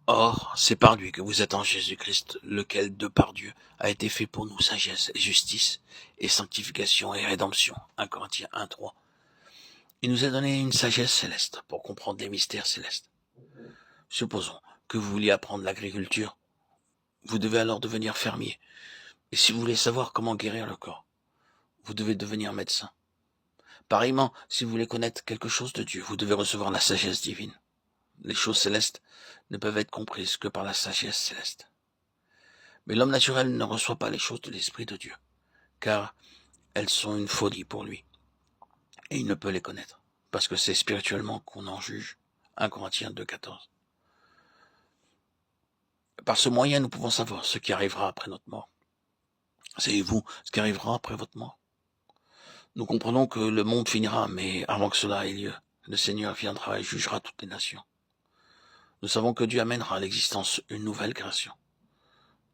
Or, c'est par lui que vous êtes en Jésus-Christ, lequel, de par Dieu, a été fait pour nous sagesse et justice, et sanctification et rédemption. 1 Corinthiens 1:3. Il nous a donné une sagesse céleste pour comprendre les mystères célestes. Supposons que vous vouliez apprendre l'agriculture. Vous devez alors devenir fermier. Et si vous voulez savoir comment guérir le corps, vous devez devenir médecin. Pareillement, si vous voulez connaître quelque chose de Dieu, vous devez recevoir la sagesse divine. Les choses célestes ne peuvent être comprises que par la sagesse céleste. Mais l'homme naturel ne reçoit pas les choses de l'Esprit de Dieu, car elles sont une folie pour lui, et il ne peut les connaître, parce que c'est spirituellement qu'on en juge. 1 Corinthiens 2:14. Par ce moyen, nous pouvons savoir ce qui arrivera après notre mort. Savez-vous ce qui arrivera après votre mort? Nous comprenons que le monde finira, mais avant que cela ait lieu, le Seigneur viendra et jugera toutes les nations. Nous savons que Dieu amènera à l'existence une nouvelle création.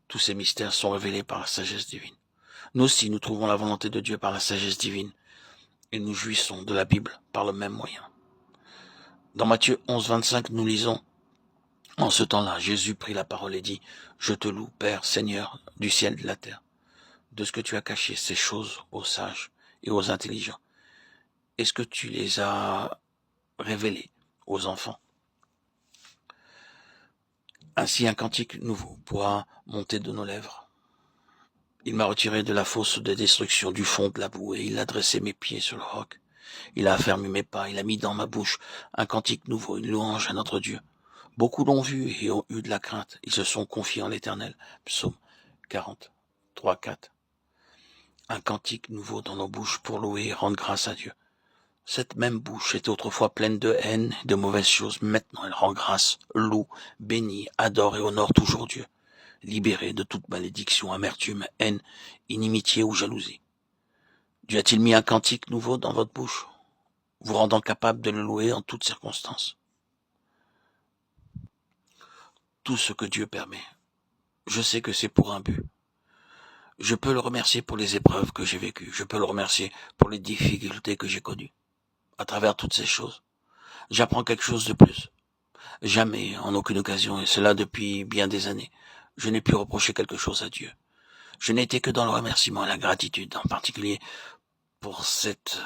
Tous ces mystères sont révélés par la sagesse divine. Nous aussi, nous trouvons la volonté de Dieu par la sagesse divine, et nous jouissons de la Bible par le même moyen. Dans Matthieu 11:25, nous lisons: En ce temps-là, Jésus prit la parole et dit: Je te loue, Père, Seigneur du ciel et de la terre, de ce que tu as caché ces choses aux sages et aux intelligents. Est-ce que tu les as révélées aux enfants? Ainsi un cantique nouveau pourra monter de nos lèvres. Il m'a retiré de la fosse de destruction, du fond de la boue, et il a dressé mes pieds sur le roc. Il a affermi mes pas, il a mis dans ma bouche un cantique nouveau, une louange à notre Dieu. Beaucoup l'ont vu et ont eu de la crainte, ils se sont confiés en l'Éternel. Psaume 40, 3-4. Un cantique nouveau dans nos bouches pour louer et rendre grâce à Dieu. Cette même bouche était autrefois pleine de haine et de mauvaises choses. Maintenant, elle rend grâce, loue, bénit, adore et honore toujours Dieu, libérée de toute malédiction, amertume, haine, inimitié ou jalousie. Dieu a-t-il mis un cantique nouveau dans votre bouche, vous rendant capable de le louer en toutes circonstances? Tout ce que Dieu permet, je sais que c'est pour un but. Je peux le remercier pour les épreuves que j'ai vécues. Je peux le remercier pour les difficultés que j'ai connues. À travers toutes ces choses, j'apprends quelque chose de plus. Jamais, en aucune occasion, et cela depuis bien des années, je n'ai pu reprocher quelque chose à Dieu. Je n'ai été que dans le remerciement et la gratitude, en particulier pour cette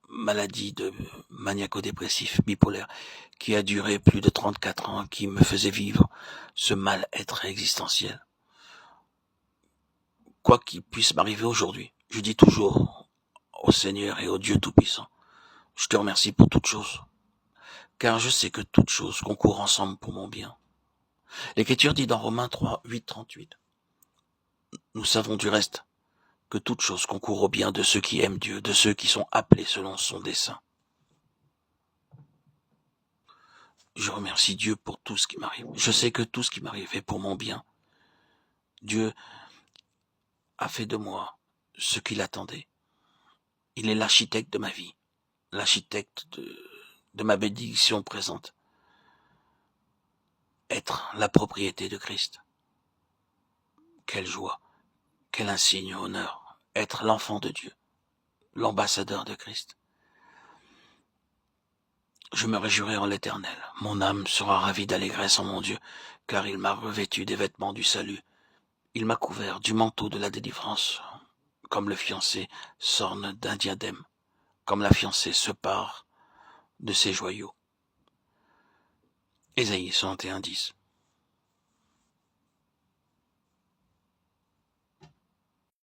maladie de maniaco-dépressif bipolaire qui a duré plus de 34 ans, qui me faisait vivre ce mal-être existentiel. Quoi qu'il puisse m'arriver aujourd'hui, je dis toujours au Seigneur et au Dieu Tout-Puissant: je te remercie pour toutes choses, car je sais que toutes choses concourent ensemble pour mon bien. L'Écriture dit dans Romains 3, 8-38, nous savons du reste que toutes choses concourent au bien de ceux qui aiment Dieu, de ceux qui sont appelés selon son dessein. Je remercie Dieu pour tout ce qui m'arrive. Je sais que tout ce qui m'arrive est pour mon bien. Dieu a fait de moi ce qu'il attendait. Il est l'architecte de ma vie, l'architecte de ma bénédiction présente. Être la propriété de Christ. Quelle joie, quel insigne honneur. Être l'enfant de Dieu, l'ambassadeur de Christ. Je me réjouirai en l'Éternel. Mon âme sera ravie d'allégresse en mon Dieu, car il m'a revêtu des vêtements du salut. Il m'a couvert du manteau de la délivrance, comme le fiancé s'orne d'un diadème, comme la fiancée se pare de ses joyaux. Ésaïe 61:10.